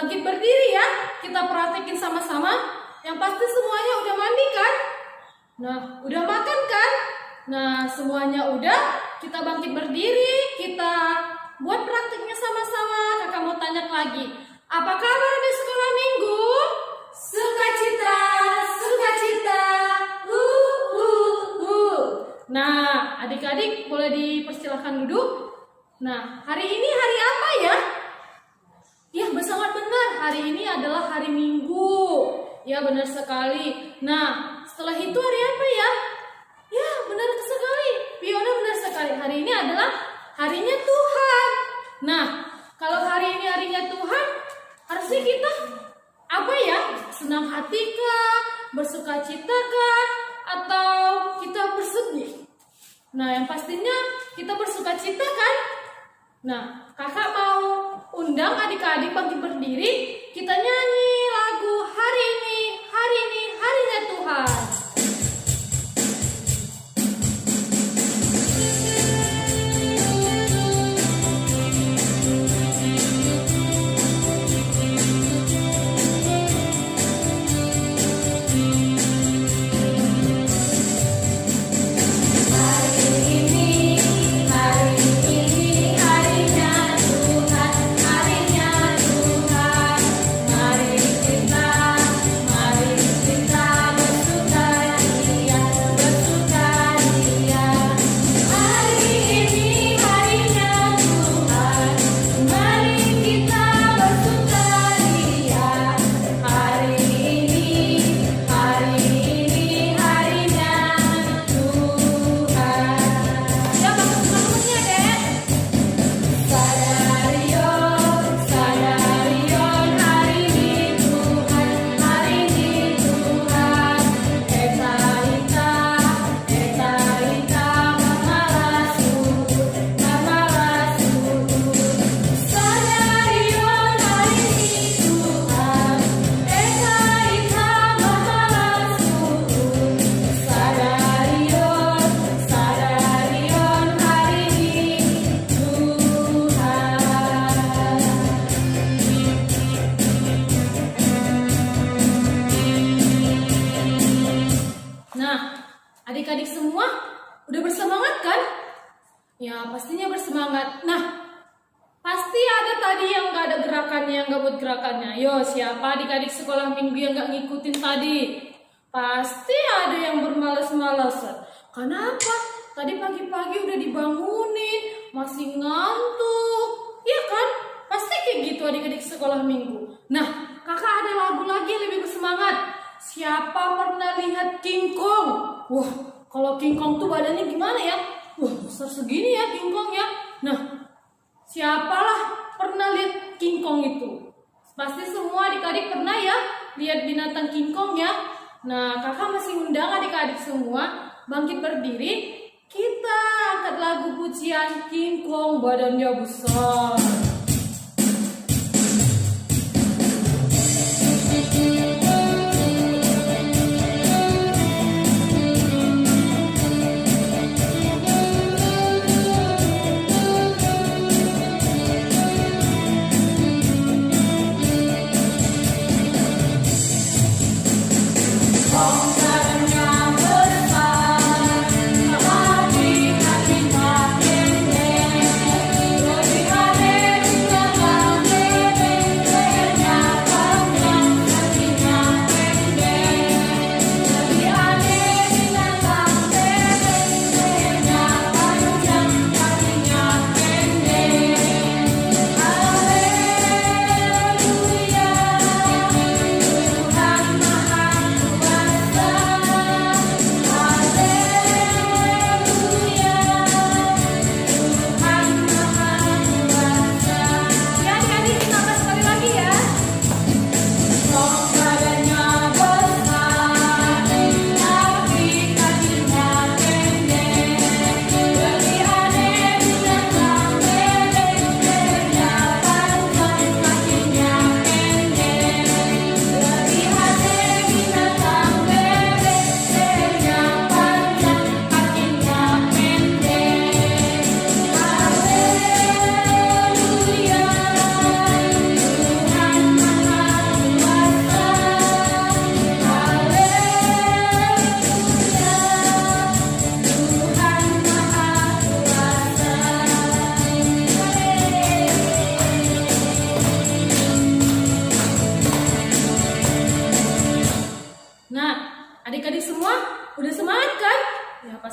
bangkit berdiri ya. Kita praktekin sama-sama. Yang pasti semuanya udah mandi kan? Nah, udah makan kan? Nah, semuanya udah. Kita bangkit berdiri. Kita buat praktiknya sama-sama. Kakak mau tanya lagi. Apa kabar di sekolah minggu? Sukacita, sukacita. Nah, adik-adik boleh dipersilahkan duduk. Nah, hari ini hari apa ya? Ya, sangat benar. Hari ini adalah hari Minggu. Ya, benar sekali. Nah, setelah itu hari apa ya? Ya, benar sekali. Fiona benar sekali. Hari ini adalah harinya Tuhan. Nah, kalau hari ini harinya Tuhan, harusnya kita apa ya? Senang hati kah? Bersukacita kah? Atau kita bersedih? Nah, yang pastinya kita bersukacita kan? Nah, kakak mau undang adik-adik bangkit berdiri. Kita nyanyi lagu hari ini harinya Tuhan. Adik-adik semua udah bersemangat kan? Ya pastinya bersemangat. Nah, pasti ada tadi yang gak ada gerakannya, yang gak buat gerakannya. Yo, siapa adik-adik sekolah minggu yang gak ngikutin tadi? Pasti ada yang bermalas-malasan. Kenapa? Tadi pagi-pagi udah dibangunin, masih ngantuk. Iya kan? Pasti kayak gitu adik-adik sekolah minggu. Nah, kakak ada lagu lagi yang lebih bersemangat. Siapa pernah lihat King Kong? Wah, kalau King Kong tuh badannya gimana ya? Wah, besar segini ya King Kong ya. Nah, siapalah pernah lihat King Kong itu? Pasti semua adik-adik pernah ya lihat binatang King Kong ya. Nah, kakak masih undang adik-adik semua bangkit berdiri. Kita angkat lagu pujian King Kong badannya besar.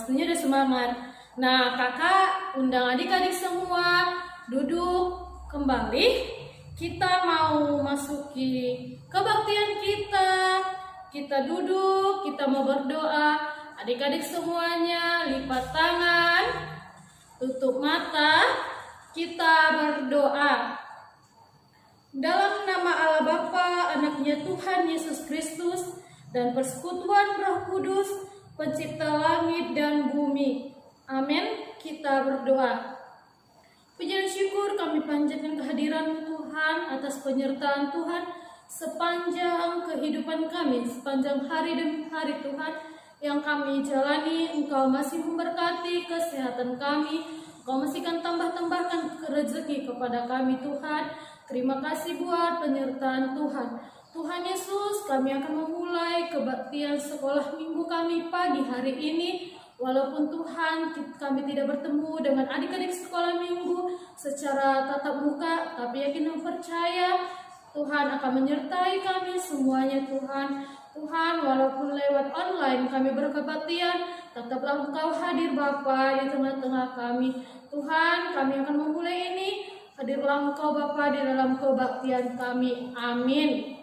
pastinya udah semangat. Nah, kakak undang adik-adik semua duduk kembali. Kita mau masuki kebaktian kita. Kita duduk, kita mau berdoa. Adik-adik semuanya lipat tangan, tutup mata, kita berdoa. Dalam nama Allah Bapa, Anaknya Tuhan Yesus Kristus, dan persekutuan Roh Kudus, Pencipta langit dan bumi. Amin. Kita berdoa. Puji dan syukur kami panjatkan kehadiran Tuhan atas penyertaan Tuhan sepanjang kehidupan kami, sepanjang hari demi hari Tuhan yang kami jalani. Engkau masih memberkati kesehatan kami, Engkau masih akan tambahkan rezeki kepada kami Tuhan. Terima kasih buat penyertaan Tuhan. Tuhan Yesus, kami akan memulai kebaktian sekolah minggu kami pagi hari ini. Walaupun Tuhan kami tidak bertemu dengan adik-adik sekolah minggu secara tatap muka, tapi yakin dan percaya Tuhan akan menyertai kami semuanya Tuhan. Tuhan, walaupun lewat online kami berkebaktian, tetaplah Engkau hadir Bapa di tengah-tengah kami. Tuhan, kami akan memulai ini, hadirlah Engkau Bapa di dalam kebaktian kami. Amin.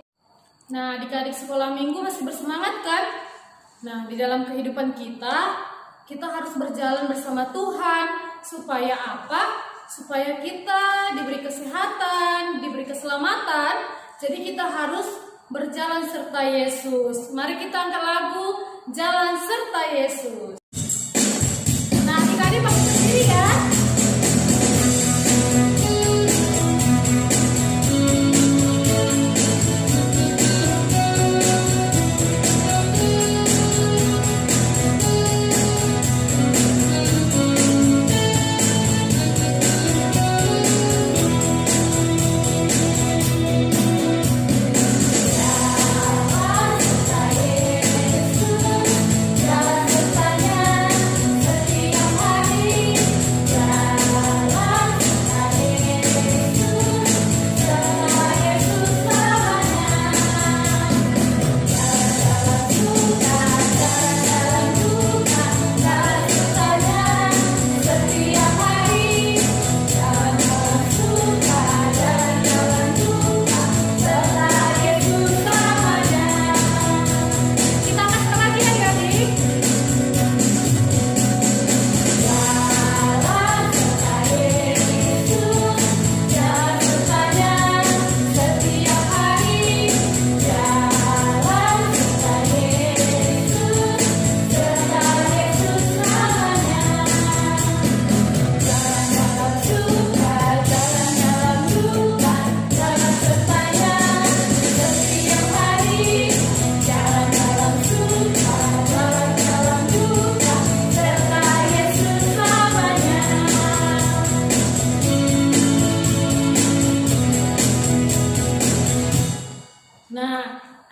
Nah, adik-adik sekolah minggu masih bersemangat kan? Nah, di dalam kehidupan kita harus berjalan bersama Tuhan. Supaya apa? Supaya kita diberi kesehatan, diberi keselamatan. Jadi kita harus berjalan serta Yesus. Mari kita angkat lagu Jalan Serta Yesus. Nah, adik-adik pakai sendiri ya.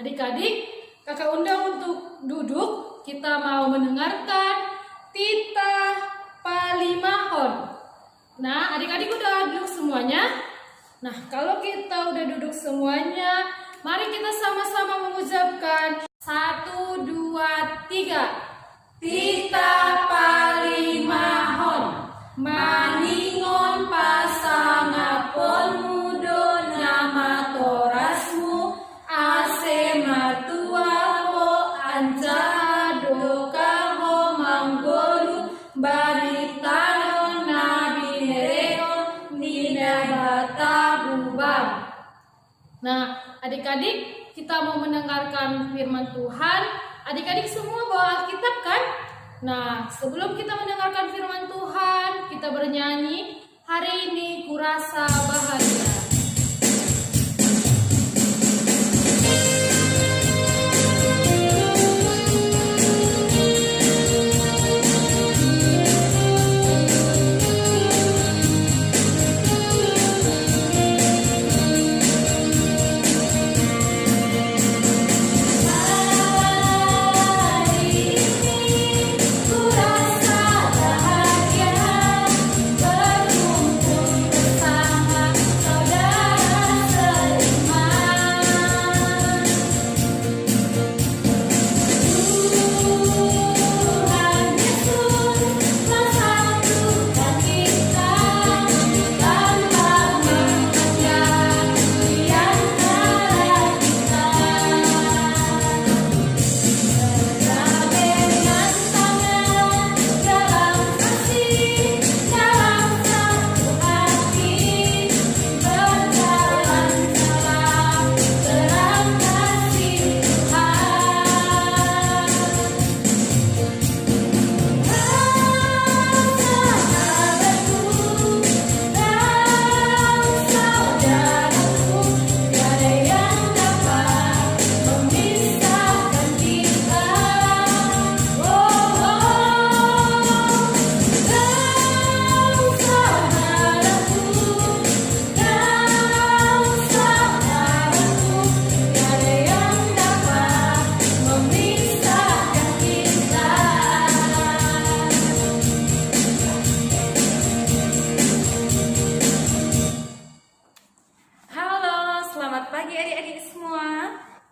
Adik-adik, kakak undang untuk duduk. Kita mau mendengarkan Tita Palimahon. Nah, adik-adik udah duduk semuanya? Nah, kalau kita udah duduk semuanya, mari kita sama-sama mengucapkan 1, 2, 3. Tita Palimahon, maningon pasangat polmudo nama torasmu, ase martuaho anjado kaho manggolu baritano nabi nereo nina batabubam. Nah, adik-adik, kita mau mendengarkan firman Tuhan. Adik-adik semua bawa Alkitab kan? Nah, sebelum kita mendengarkan firman Tuhan, kita bernyanyi, hari ini kurasa bahagia. Saudara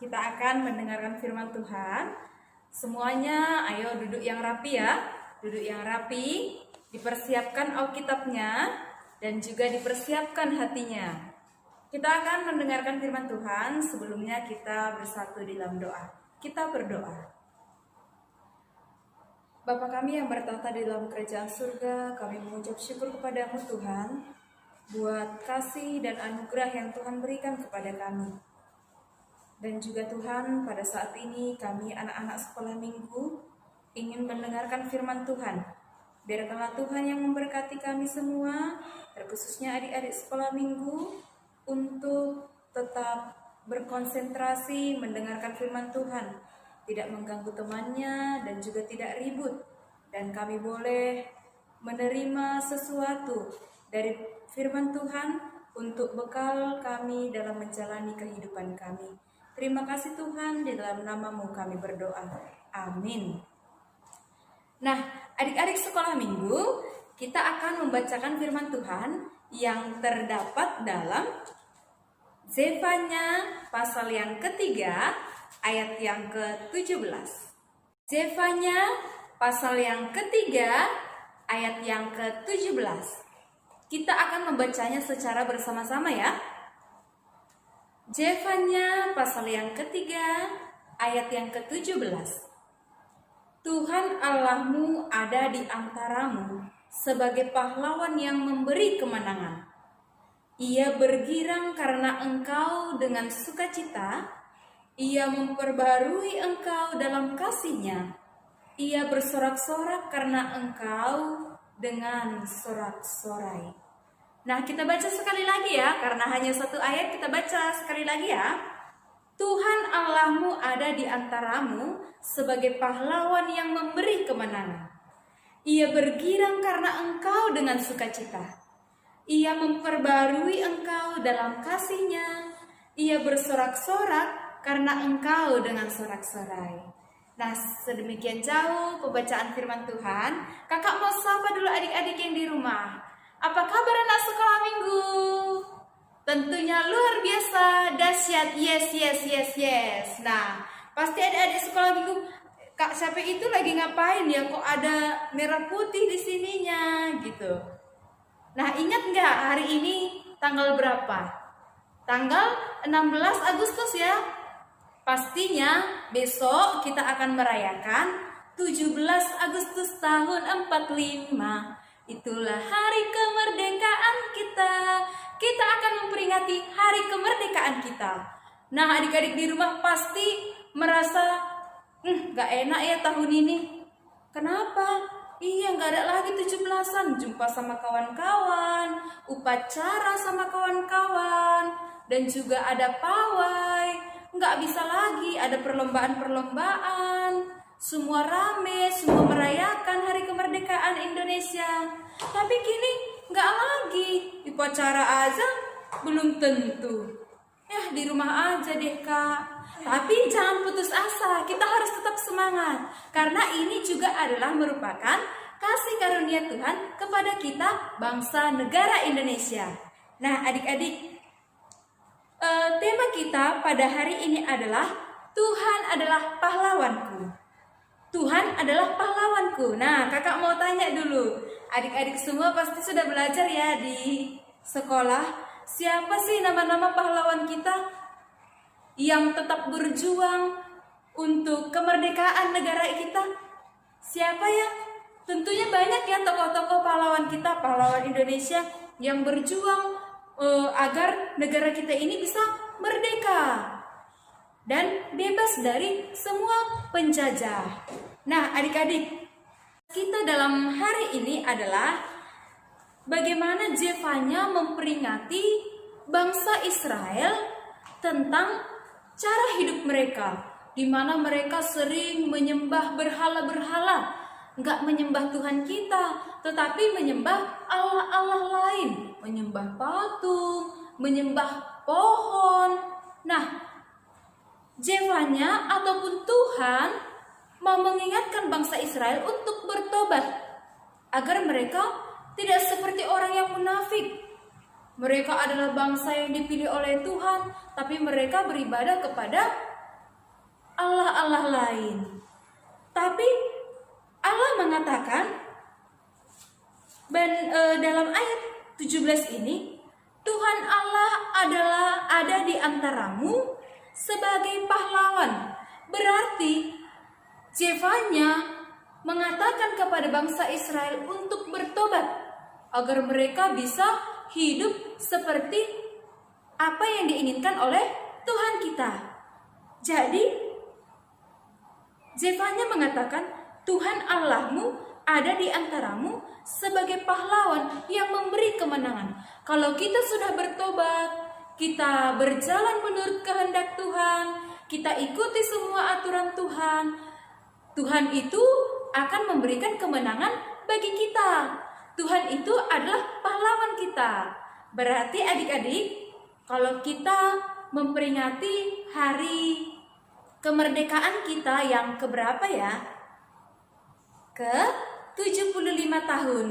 kita akan mendengarkan firman Tuhan. Semuanya ayo duduk yang rapi ya. Duduk yang rapi, dipersiapkan Alkitabnya dan juga dipersiapkan hatinya. Kita akan mendengarkan firman Tuhan. Sebelumnya kita bersatu di dalam doa. Kita berdoa. Bapa kami yang bertahta di dalam kerajaan surga, kami mengucap syukur kepadamu Tuhan, buat kasih dan anugerah yang Tuhan berikan kepada kami. Dan juga Tuhan, pada saat ini kami anak-anak sekolah minggu ingin mendengarkan firman Tuhan. Biarkanlah Tuhan yang memberkati kami semua, terkhususnya adik-adik sekolah minggu, untuk tetap berkonsentrasi mendengarkan firman Tuhan, tidak mengganggu temannya dan juga tidak ribut. Dan kami boleh menerima sesuatu dari firman Tuhan untuk bekal kami dalam menjalani kehidupan kami. Terima kasih Tuhan, di dalam nama-Mu kami berdoa. Amin. Nah, adik-adik sekolah minggu, kita akan membacakan firman Tuhan yang terdapat dalam Zefanya pasal yang ketiga, ayat yang ke-17. Zefanya pasal yang ketiga, ayat yang ke-17. Kita akan membacanya secara bersama-sama ya. Zefanya pasal yang ketiga, ayat yang ke-17. Tuhan Allahmu ada di antaramu sebagai pahlawan yang memberi kemenangan. Ia bergirang karena engkau dengan sukacita. Ia memperbarui engkau dalam kasih-Nya. Ia bersorak-sorak karena engkau dengan sorak-sorai. Nah, kita baca sekali lagi ya, karena hanya satu ayat, kita baca sekali lagi ya. Tuhan Allahmu ada di antaramu sebagai pahlawan yang memberi kemenangan. Ia bergirang karena engkau dengan sukacita. Ia memperbarui engkau dalam kasih-Nya. Ia bersorak-sorak karena engkau dengan sorak-sorai. Nah, sedemikian jauh pembacaan firman Tuhan. Kakak mau sapa dulu adik-adik yang di rumah. Apa kabar anak sekolah minggu? Tentunya luar biasa, dahsyat, yes. Nah, pasti adik-adik sekolah minggu, Kak siapa itu lagi ngapain ya? Kok ada merah putih di sininya gitu. Nah, ingat nggak hari ini tanggal berapa? Tanggal 16 Agustus ya. Pastinya besok kita akan merayakan 17 Agustus tahun 45. Itulah hari kemerdekaan kita. Kita akan memperingati hari kemerdekaan kita. Nah, adik-adik di rumah pasti merasa nggak enak ya tahun ini. Kenapa? Iya, nggak ada lagi 17-an, jumpa sama kawan-kawan, upacara sama kawan-kawan, dan juga ada pawai. Nggak bisa lagi, ada perlombaan-perlombaan. Semua rame, semua merayakan hari kemerdekaan Indonesia. Tapi kini nggak lagi, upacara aja belum tentu. Ya, di rumah aja deh Kak. Tapi jangan putus asa, kita harus tetap semangat. Karena ini juga adalah merupakan kasih karunia Tuhan kepada kita bangsa negara Indonesia. Nah adik-adik, tema kita pada hari ini adalah Tuhan adalah pahlawanku. Tuhan adalah pahlawanku. Nah kakak mau tanya dulu, adik-adik semua pasti sudah belajar ya di sekolah. Siapa sih nama-nama pahlawan kita yang tetap berjuang untuk kemerdekaan negara kita? Siapa ya? Tentunya banyak ya tokoh-tokoh pahlawan kita, pahlawan Indonesia yang berjuang agar negara kita ini bisa merdeka dan bebas dari semua penjajah. Nah adik-adik, kita dalam hari ini adalah bagaimana Zefanya memperingati bangsa Israel tentang cara hidup mereka, di mana mereka sering menyembah berhala-berhala, nggak menyembah Tuhan kita, tetapi menyembah Allah-Allah lain, menyembah patung, menyembah pohon. Nah, Zefanya ataupun Tuhan mau mengingatkan bangsa Israel untuk bertobat, agar mereka tidak seperti orang yang munafik. Mereka adalah bangsa yang dipilih oleh Tuhan, tapi mereka beribadah kepada Allah-Allah lain. Tapi Allah mengatakan dalam ayat 17 ini, Tuhan Allah ada di antaramu sebagai pahlawan. Berarti Zefanya mengatakan kepada bangsa Israel untuk bertobat agar mereka bisa hidup seperti apa yang diinginkan oleh Tuhan kita. Jadi Zefanya mengatakan Tuhan Allahmu ada di antaramu sebagai pahlawan yang memberi kemenangan. Kalau kita sudah bertobat, kita berjalan menurut kehendak Tuhan, kita ikuti semua aturan Tuhan, Tuhan itu akan memberikan kemenangan bagi kita. Tuhan itu adalah pahlawan kita. Berarti adik-adik, kalau kita memperingati hari kemerdekaan kita yang keberapa ya? Ke-75 tahun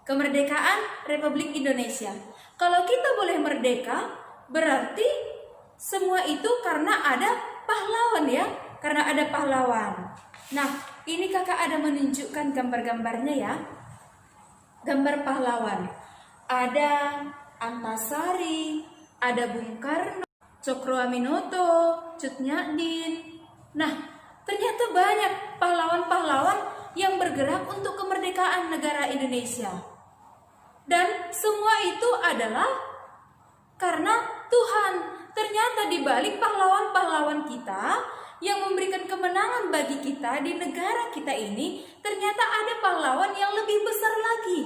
kemerdekaan Republik Indonesia. Kalau kita boleh merdeka, berarti semua itu karena ada pahlawan ya, karena ada pahlawan. Nah, ini kakak ada menunjukkan gambar-gambarnya ya. Gambar pahlawan. Ada Antasari, ada Bung Karno, Cokro Aminoto, Cut Nyak-Dien. Nah, ternyata banyak pahlawan-pahlawan yang bergerak untuk kemerdekaan negara Indonesia. Dan semua itu adalah karena Tuhan. Ternyata di balik pahlawan-pahlawan kita yang memberikan kemenangan bagi kita di negara kita ini, ternyata ada pahlawan yang lebih besar lagi.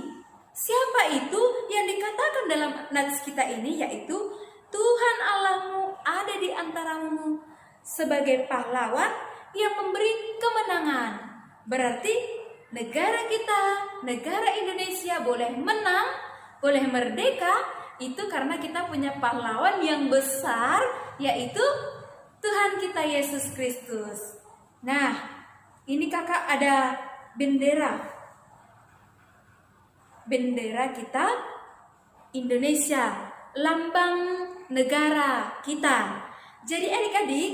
Siapa itu yang dikatakan dalam nats kita ini? Yaitu Tuhan Allahmu ada di antaramu sebagai pahlawan yang memberi kemenangan. Berarti negara kita, negara Indonesia boleh menang, boleh merdeka, itu karena kita punya pahlawan yang besar, yaitu Tuhan kita Yesus Kristus. Nah, ini kakak ada bendera. Bendera kita Indonesia, lambang negara kita. Jadi adik-adik,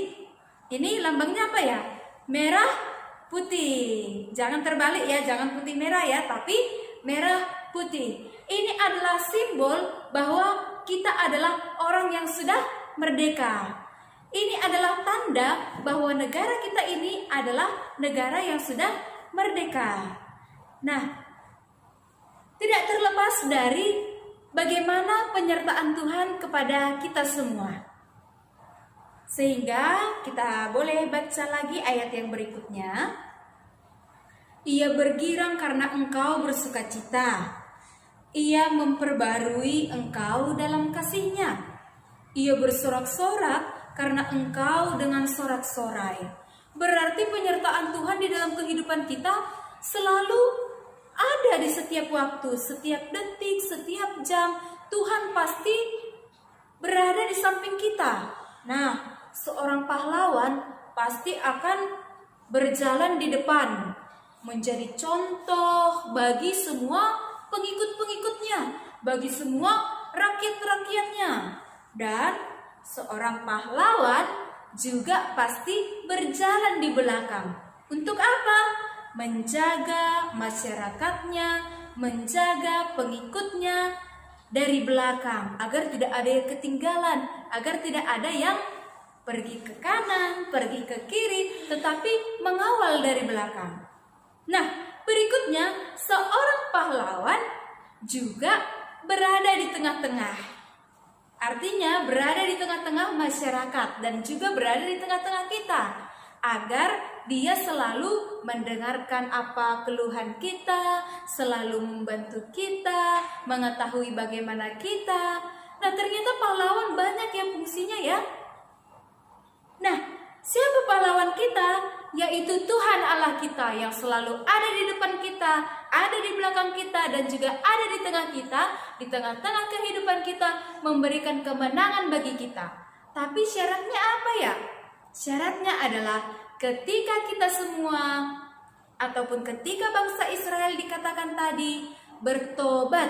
ini lambangnya apa ya? Merah, putih. Jangan terbalik ya, jangan putih merah ya, tapi merah putih. Ini adalah simbol bahwa kita adalah orang yang sudah merdeka. Ini adalah tanda bahwa negara kita ini adalah negara yang sudah merdeka. Nah, tidak terlepas dari bagaimana penyertaan Tuhan kepada kita semua. Sehingga kita boleh baca lagi ayat yang berikutnya. Ia bergirang karena engkau bersukacita. Ia memperbarui engkau dalam kasih-Nya. Ia bersorak-sorak karena engkau dengan sorak-sorai. Berarti penyertaan Tuhan di dalam kehidupan kita selalu ada di setiap waktu, setiap detik, setiap jam. Tuhan pasti berada di samping kita. Nah, seorang pahlawan pasti akan berjalan di depan, menjadi contoh bagi semua pengikut-pengikutnya, bagi semua rakyat-rakyatnya. Dan seorang pahlawan juga pasti berjalan di belakang. Untuk apa? Menjaga masyarakatnya, menjaga pengikutnya dari belakang, agar tidak ada yang ketinggalan, agar tidak ada yang pergi ke kanan, pergi ke kiri, tetapi mengawal dari belakang. Nah, berikutnya seorang pahlawan juga berada di tengah-tengah. Artinya berada di tengah-tengah masyarakat dan juga berada di tengah-tengah kita, agar dia selalu mendengarkan apa keluhan kita, selalu membantu kita, mengetahui bagaimana kita. Nah, ternyata pahlawan banyak yang fungsinya ya. Nah, siapa pahlawan kita? Yaitu Tuhan Allah kita yang selalu ada di depan kita, ada di belakang kita, dan juga ada di tengah kita, di tengah-tengah kehidupan kita, memberikan kemenangan bagi kita. Tapi syaratnya apa ya? Syaratnya adalah ketika kita semua, ataupun ketika bangsa Israel dikatakan tadi, bertobat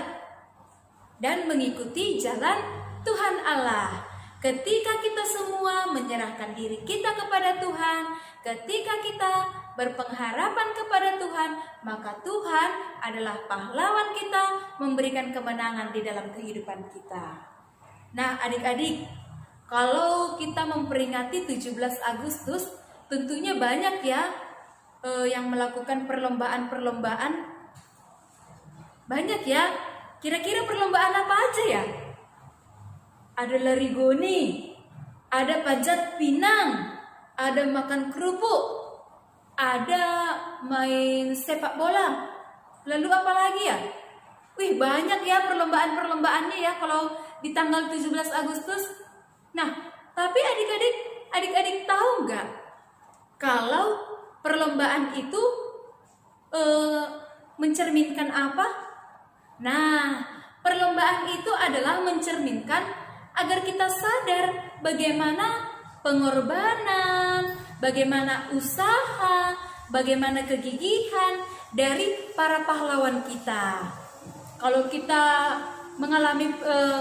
dan mengikuti jalan Tuhan Allah. Ketika kita semua menyerahkan diri kita kepada Tuhan, ketika kita berpengharapan kepada Tuhan, maka Tuhan adalah pahlawan kita, memberikan kemenangan di dalam kehidupan kita. Nah, adik-adik, kalau kita memperingati 17 Agustus, tentunya banyak ya yang melakukan perlombaan-perlombaan. Banyak ya. Kira-kira perlombaan apa aja ya? Ada lari goni, ada panjat pinang, ada makan kerupuk, ada main sepak bola. Lalu apa lagi ya? Wih, banyak ya perlombaan-perlombaannya ya kalau di tanggal 17 Agustus. Nah, tapi adik-adik tahu nggak kalau perlombaan itu mencerminkan apa? Nah, perlombaan itu adalah mencerminkan agar kita sadar bagaimana pengorbanan, bagaimana usaha, bagaimana kegigihan dari para pahlawan kita. Kalau kita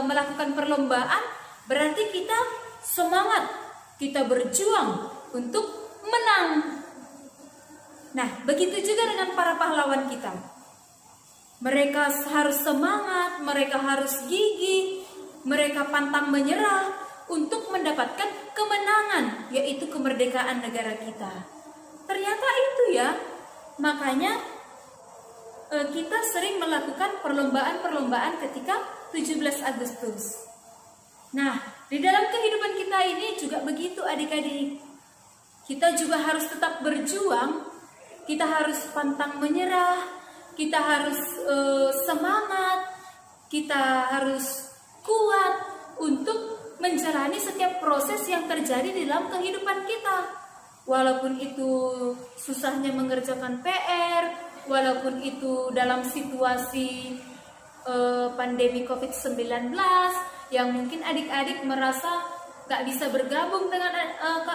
melakukan perlombaan, berarti kita semangat, kita berjuang untuk menang. Nah, begitu juga dengan para pahlawan kita. Mereka harus semangat, mereka harus gigih, mereka pantang menyerah untuk mendapatkan kemenangan, yaitu kemerdekaan negara kita. Ternyata itu ya, makanya kita sering melakukan perlombaan-perlombaan ketika 17 Agustus. Nah, di dalam kehidupan kita ini juga begitu adik-adik. Kita juga harus tetap berjuang, kita harus pantang menyerah, kita harus semangat, kita harus kuat untuk menjalani setiap proses yang terjadi di dalam kehidupan kita. Walaupun itu susahnya mengerjakan PR, walaupun itu dalam situasi pandemi COVID-19 yang mungkin adik-adik merasa gak bisa bergabung dengan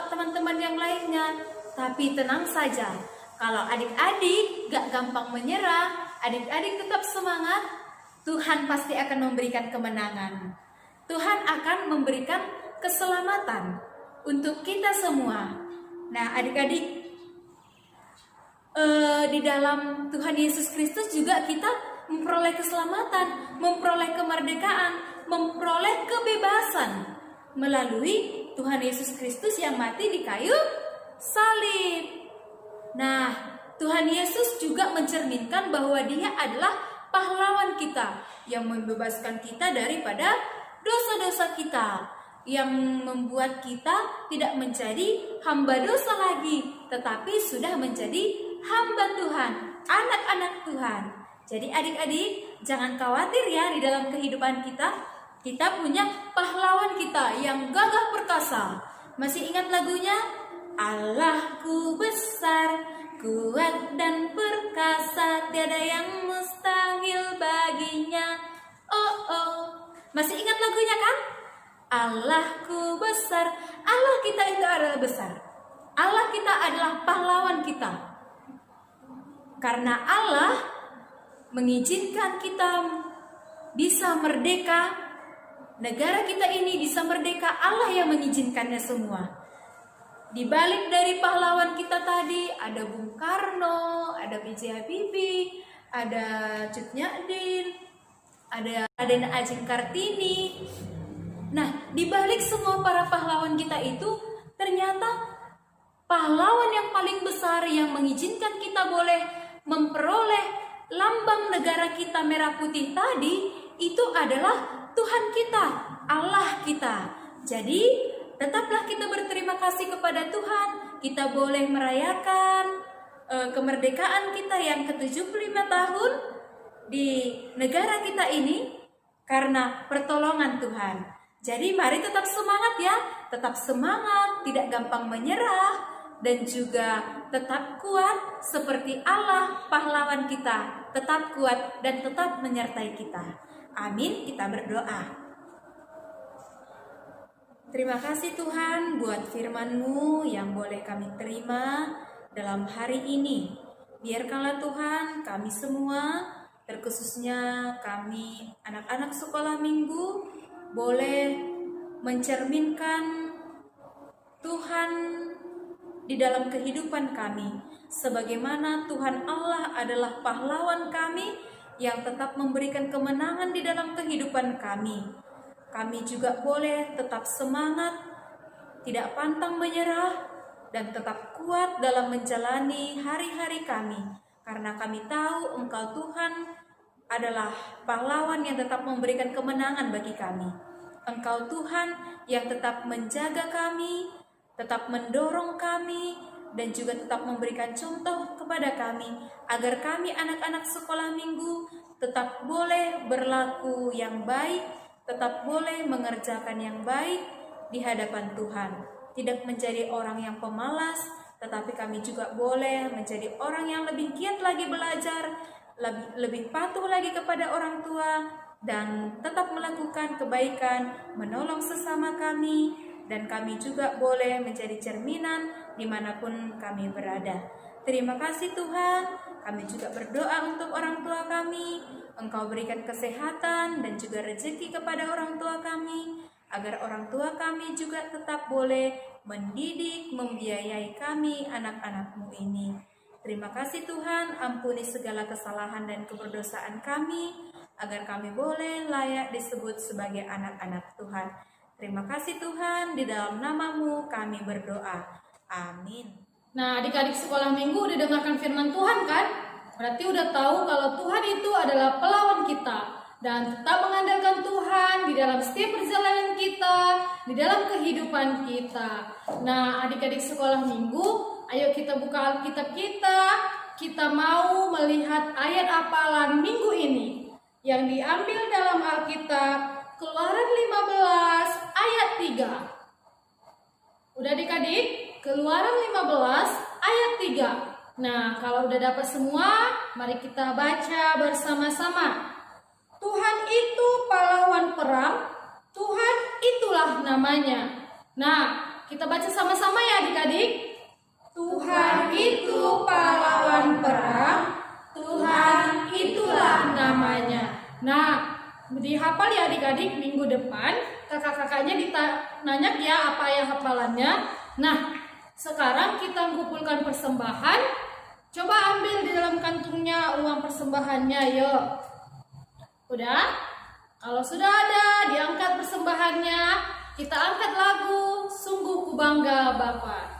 teman-teman yang lainnya. Tapi tenang saja, kalau adik-adik gak gampang menyerah, adik-adik tetap semangat, Tuhan pasti akan memberikan kemenangan. Tuhan akan memberikan keselamatan untuk kita semua. Nah, adik-adik, di dalam Tuhan Yesus Kristus juga kita memperoleh keselamatan, memperoleh kemerdekaan, memperoleh kebebasan melalui Tuhan Yesus Kristus yang mati di kayu salib. Nah, Tuhan Yesus juga mencerminkan bahwa Dia adalah pahlawan kita yang membebaskan kita daripada dosa-dosa kita, yang membuat kita tidak menjadi hamba dosa lagi, tetapi sudah menjadi hamba Tuhan, anak-anak Tuhan. Jadi adik-adik, jangan khawatir ya, di dalam kehidupan kita punya pahlawan kita yang gagah perkasa. Masih ingat lagunya? Allahku besar, kuat dan perkasa, tiada yang mustahil baginya. Oh oh, masih ingat lagunya kan? Allahku besar. Allah kita itu adalah besar. Allah kita adalah pahlawan kita. Karena Allah mengizinkan kita bisa merdeka, negara kita ini bisa merdeka, Allah yang mengizinkannya semua. Di balik dari pahlawan kita tadi ada Bung Karno, ada B.J. Habibie, ada Cut Nyak-Dien, ada Raden Adjing Kartini. Nah, di balik semua para pahlawan kita itu, ternyata pahlawan yang paling besar yang mengizinkan kita boleh memperoleh lambang negara kita merah putih tadi, itu adalah Tuhan kita, Allah kita. Jadi tetaplah kita berterima kasih kepada Tuhan. Kita boleh merayakan kemerdekaan kita yang ke-75 tahun di negara kita ini karena pertolongan Tuhan. Jadi mari tetap semangat ya, tetap semangat, tidak gampang menyerah, dan juga tetap kuat seperti Allah pahlawan kita, tetap kuat dan tetap menyertai kita. Amin, kita berdoa. Terima kasih Tuhan buat firman-Mu yang boleh kami terima dalam hari ini. Biarkanlah Tuhan kami semua, terkhususnya kami anak-anak sekolah minggu, boleh mencerminkan Tuhan di dalam kehidupan kami, sebagaimana Tuhan Allah adalah pahlawan kami yang tetap memberikan kemenangan di dalam kehidupan kami. Kami juga boleh tetap semangat, tidak pantang menyerah, dan tetap kuat dalam menjalani hari-hari kami, karena kami tahu Engkau Tuhan adalah pahlawan yang tetap memberikan kemenangan bagi kami. Engkau Tuhan yang tetap menjaga kami, tetap mendorong kami, dan juga tetap memberikan contoh kepada kami, agar kami anak-anak sekolah minggu tetap boleh berlaku yang baik, tetap boleh mengerjakan yang baik di hadapan Tuhan. Tidak menjadi orang yang pemalas, tetapi kami juga boleh menjadi orang yang lebih giat lagi belajar, lebih patuh lagi kepada orang tua, dan tetap melakukan kebaikan, menolong sesama kami, dan kami juga boleh menjadi cerminan dimanapun kami berada. Terima kasih Tuhan, kami juga berdoa untuk orang tua kami. Engkau berikan kesehatan dan juga rezeki kepada orang tua kami, agar orang tua kami juga tetap boleh mendidik, membiayai kami, anak-anak-Mu ini. Terima kasih Tuhan, ampuni segala kesalahan dan keberdosaan kami, agar kami boleh layak disebut sebagai anak-anak Tuhan. Terima kasih Tuhan, di dalam nama-Mu kami berdoa. Amin. Nah, adik-adik sekolah minggu udah dengarkan firman Tuhan kan? Berarti udah tahu kalau Tuhan itu adalah pelawan kita. Dan tetap mengandalkan Tuhan di dalam setiap perjalanan kita, di dalam kehidupan kita. Nah, adik-adik sekolah minggu, ayo kita buka Alkitab kita. Kita mau melihat ayat hafalan minggu ini yang diambil dalam Alkitab Keluaran 15 ayat 3. Udah adik-adik? Keluaran 15 ayat 3. Nah, kalau udah dapat semua, mari kita baca bersama-sama. Tuhan itu pahlawan perang, Tuhan itulah namanya. Nah, kita baca sama-sama ya adik-adik. Tuhan itu pahlawan perang, Tuhan itulah namanya. Nah, dihafal ya adik-adik, minggu depan kakak-kakaknya nanya ya apa ya hafalannya. Nah, sekarang kita mengumpulkan persembahan. Coba ambil di dalam kantungnya uang persembahannya, yuk. Udah? Kalau sudah ada, diangkat persembahannya. Kita angkat lagu Sungguh Ku Bangga Bapa.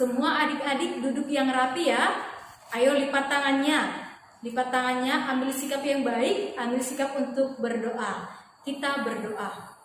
Semua adik-adik duduk yang rapi ya. Ayo lipat tangannya. Lipat tangannya, ambil sikap yang baik, ambil sikap untuk berdoa. Kita berdoa.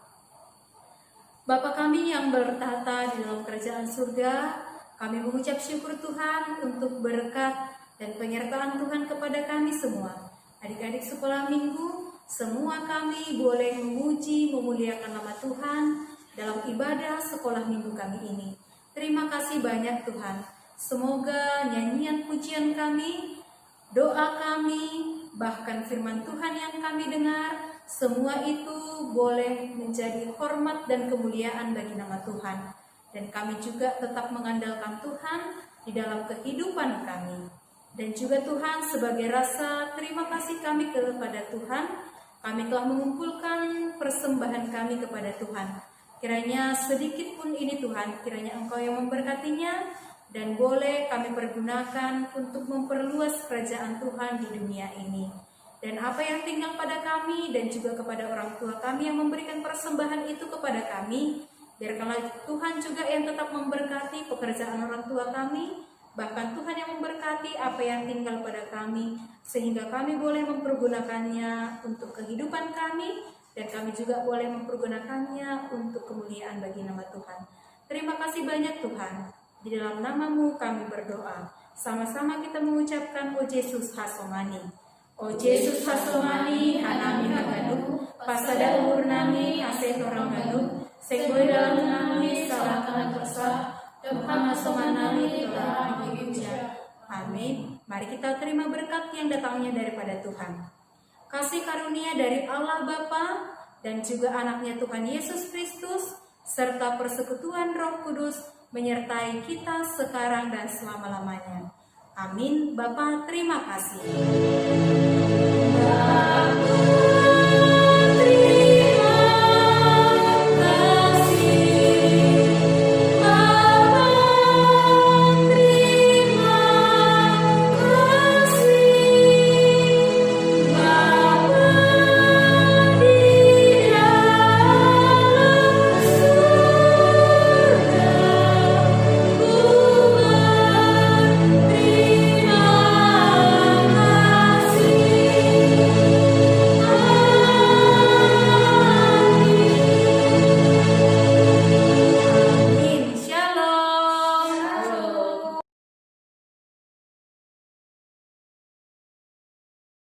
Bapa kami yang bertahta di dalam kerajaan surga, kami mengucap syukur Tuhan untuk berkat dan penyertaan Tuhan kepada kami semua. Adik-adik sekolah minggu, semua kami boleh memuji, memuliakan nama Tuhan dalam ibadah sekolah minggu kami ini. Terima kasih banyak Tuhan. Semoga nyanyian pujian kami, doa kami, bahkan firman Tuhan yang kami dengar, semua itu boleh menjadi hormat dan kemuliaan bagi nama Tuhan. Dan kami juga tetap mengandalkan Tuhan di dalam kehidupan kami. Dan juga Tuhan, sebagai rasa terima kasih kami kepada Tuhan, kami telah mengumpulkan persembahan kami kepada Tuhan. Kiranya sedikit pun ini Tuhan, kiranya Engkau yang memberkatinya, dan boleh kami pergunakan untuk memperluas kerajaan Tuhan di dunia ini. Dan apa yang tinggal pada kami dan juga kepada orang tua kami yang memberikan persembahan itu kepada kami, biarkanlah Tuhan juga yang tetap memberkati pekerjaan orang tua kami, bahkan Tuhan yang memberkati apa yang tinggal pada kami, sehingga kami boleh mempergunakannya untuk kehidupan kami, dan kami juga boleh mempergunakannya untuk kemuliaan bagi nama Tuhan. Terima kasih banyak Tuhan. Di dalam nama-Mu kami berdoa. Sama-sama kita mengucapkan O Yesus hasomani. O Yesus hasomani hanami haganu, pasada umur nami aset orang ganu, sekboy dalam nami salah tanah dosa, Tuhan hasomanami telah dipuja. Amin. Mari kita terima berkat yang datangnya daripada Tuhan. Kasih karunia dari Allah Bapa dan juga anaknya Tuhan Yesus Kristus, serta persekutuan Roh Kudus menyertai kita sekarang dan selama-lamanya. Amin. Bapa, terima kasih.